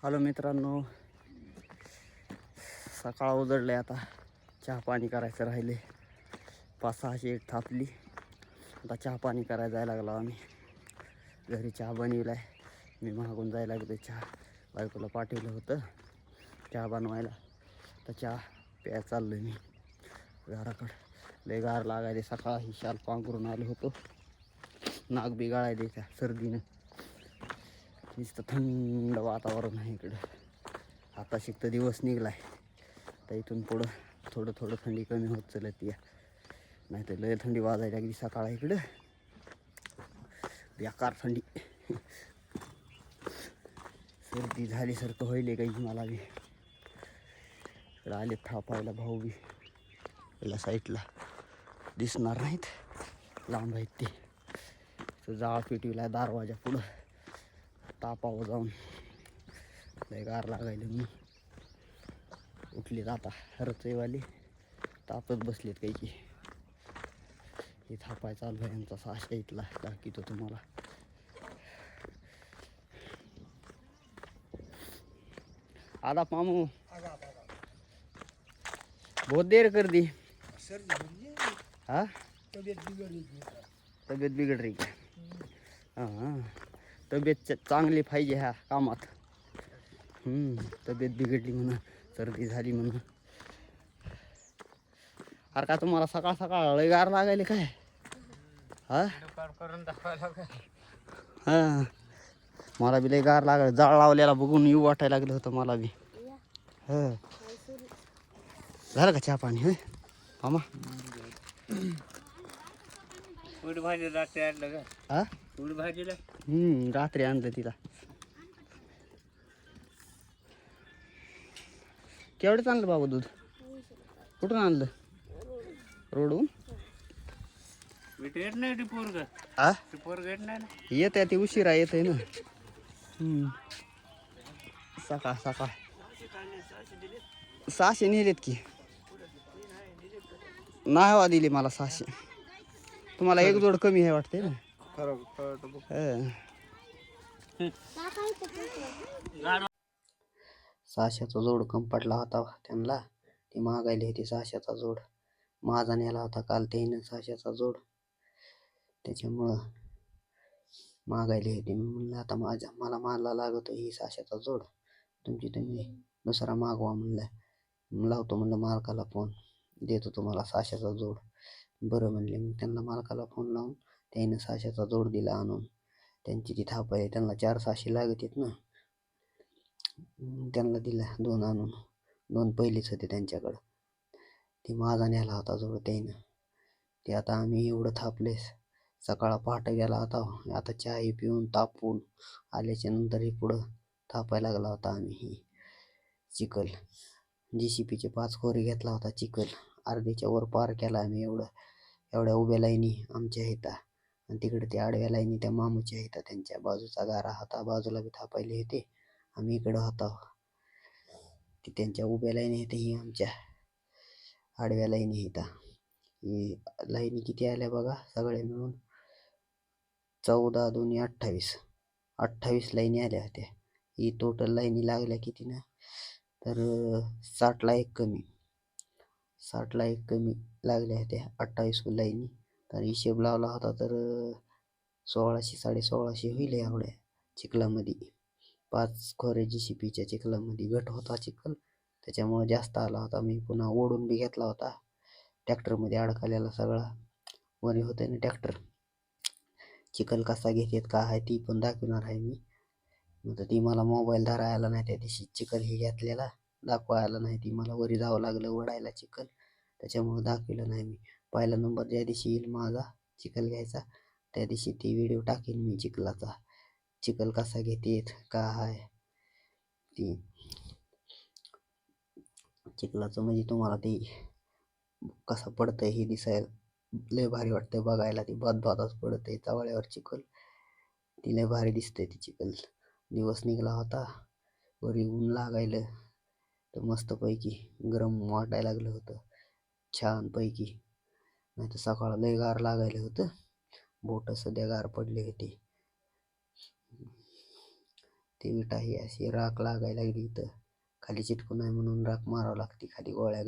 Hello मित्रांनो, सकाळ उजडले. आता चहा पाणी करायचं राहिले. 5-6 एक थापली. आता चहा पाणी करायला जायला लागलो आम्ही. घरी चहा बनविलाय, मी मागून जायला लागलो. चहा बायकोला पाठवलं होतं चहा बनवायला, तर चहा प्यायला चाललो मी घराकडं. लय गार लागायले. सकाळी शाल पांघरून आलो होतो, नाक बिघाळायले त्या सर्दीनं. नुसतं थंड वातावरण आहे इकडं. आता शिकत दिवस निघलाय, तर इथून पुढं थोडं थोडं थंडी कमी होत चलत या. नाही तर लय थंडी वाजायला लागली सकाळ इकडं, बेकार थंडी. सर्दी झाल्यासारखं होईल काही मला बी. इकडं आले थापायला भाऊ बी. पहिल्या साईडला दिसणार नाहीत, लांब आहेत ते. जाळ पेटविला दारवाजा पुढं, तापावर जाऊन लय गार लागायला. मी उठली आता रचईवाली, तापत बसलेत काही की. हे थापाय चालू आहे यांचा 600 इथला दाखवतो तुम्हाला. आधा मामू बहुत देर कर दी. हाँ, तब्येत बिघड रही क्या? हाँ, तब्येत चांगली पाहिजे ह्या कामात. तब्येत बिघडली म्हणून, सर्दी झाली म्हणून. अरे का तुम्हाला सकाळ सकाळ लय गार लागायले काय? हा, हा, मला बी लय गार लागायला. जाळ लावलेला बघून येऊ वाटायला लागलं होतं मला बी. हा, झालं का चहा पाणी? होय मामा. उड भाजी रात्री आणलं का? हा, उड भाजीला रात्री आणलं तिला. केवढंच आणलं बाबा दूध? कुठून आणलं? रोडून? येत नाही पोरग. आ, पोरग येत नाही ना. येत आहे, ती उशिरा येत आहे ना. सकाळ सकाळ 600 नेलेत की. नाही हवा दिली मला 600. तुम्हाला एक जोड कमी आहे वाटते ना. हा. 600चा जोड कम पडला होता त्यांना. ती मागायली होती 600चा जोड. माझा नेला होता काल त्यानं 600चा जोड, त्याच्यामुळं मागायली होती. मी म्हणलं आता मला मारला लागतो ही 600चा जोड, तुम्ही दुसरा मागवा म्हणलं. लावतो म्हणलं मालकाला फोन, देतो तुम्हाला 600चा जोड. बरं म्हणले. मग त्यांना मालकाला फोन लावून त्यानं 600चा जोड दिला आणून. त्यांची ती थाप आहे, त्यांना 400-600 लागत आहेत ना. त्यांना दिला 2 आणून. 2 पहिलीच होते त्यांच्याकडं. ती माझा नेला होता जोड त्यानं. ते आता आम्ही एवढं थापलेस. सकाळ पहाटे गेला होता. आता चहा पिऊन तापून आल्याच्या नंतर हे पुढं थापायला लागला होता आम्ही. ही चिखल JCPचे 5 खोरे घेतला होता चिखल. अर्ध्याच्या वर पार केला आम्ही. एवढ्या उभ्या लाईनी आमच्या आहेत, आणि तिकडे त्या आडव्या लाईनी त्या मामूच्या आहेत. त्यांच्या बाजूचा गारा होता, बाजूला बी थापायले होते. आम्ही इकडं होतो. ती त्यांच्या उभ्या लाईनी आहेत, ही आमच्या आडव्या लाईनी आहेत. ही लाईनी किती आल्या बघा सगळे मिळून? 14 2 28 लाईनी आल्या होत्या. ही टोटल लाईनी लागल्या किती ना, तर 60ला एक कमी लागल्या होत्या 28 लाईनी. तर हिशेब लावला होता तर 1600 1650 होईल एवढ्या चिखलामध्ये. 5 खोरे JCPच्या चिखलामध्ये गट होता चिखल, त्याच्यामुळे जास्त आला होता. मी पुन्हा ओढून बी घेतला होता, ट्रॅक्टरमध्ये अडकलेला सगळा. वरी होते ना ट्रॅक्टर. चिखल कसा घेतात का आहे ती पण दाखवणार आहे मी. तर ती मला मोबाईल धरायला नाही त्या दिवशी. चिखल ही घेतलेला दाखवायला नाही, ती मला वरी जावं लागलं वडायला चिखल, त्याच्यामुळं दाखवलं नाही मी. पहिला नंबर ज्या दिवशी येईल माझा चिखल घ्यायचा, त्या दिवशी ती व्हिडिओ टाकेन मी चिखलाचा. चिखल कसा घेतात का आहे ती चिखलाचं, म्हणजे तुम्हाला ती कसं पडतंय हे दिसायला लय भारी वाटतंय बघायला. ती बादच पडतंय चावळ्यावर चिखल, ती लय भारी दिसतंय ती चिखल. दिवस निघला होता, वरी ऊन लागायलं तर मस्तपैकी गरम वाटायला लागलं होतं छानपैकी. नाही तर सकाळ लय गार लागायलं होतं. बोट सध्या गार पडले होते. ती विटा ही अशी राख लागायला लागली इथं खाली चिटकू नये म्हणून राख मारावं लागते खाली गोळ्या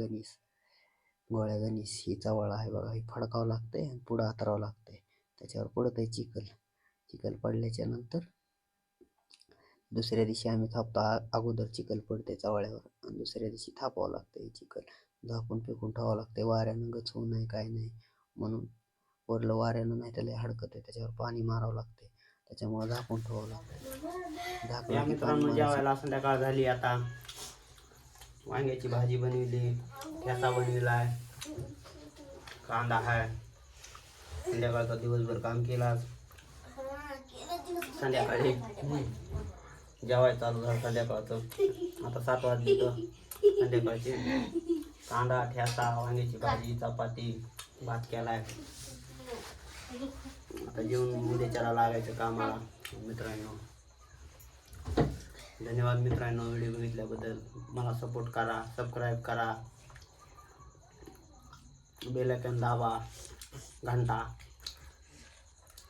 गणीस ही चवळ आहे बघा. ही फडकावं लागतंय आणि पुढं हातरावं लागतंय. त्याच्यावर पडतंय चिखल पडल्याच्या नंतर दुसऱ्या दिवशी आम्ही थापतो. अगोदर चिखल पडते चवळ्यावर आणि दुसऱ्या दिवशी थापावं लागतं. चिखल झाकून फेकून ठेवावं लागते वाऱ्यानं गच होऊ नये काय नाही म्हणून. वरलं वाऱ्यानं नाही त्याला हडकत आहे त्याच्यावर पाणी मारावं लागते त्याच्यामुळे झाकून ठेवावं लागतं. या मित्रांनो जेवायला संध्याकाळ झाली आता. वांग्याची भाजी बनविली, ठेचा बनविलाय, कांदा आहे. संध्याकाळचा दिवसभर काम केला. संध्याकाळी जेवायला चालू झालं संध्याकाळचं. आता 7 वाजले तर संध्याकाळची कांदा, ठेचा, वांग्याची भाजी, चपाती, भात केलाय. आता जेवून उद्याच्याला लागायचं कामाला मित्रांनो. धन्यवाद मित्रांनो व्हिडिओ बघितल्याबद्दल. मला सपोर्ट करा, सबस्क्राईब करा, बेल आयकॉन दाबा, घंटा.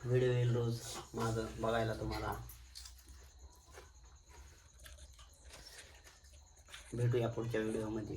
व्हिडिओ येईल रोज माझं बघायला तुम्हाला. भेटूया पुढच्या व्हिडिओमध्ये.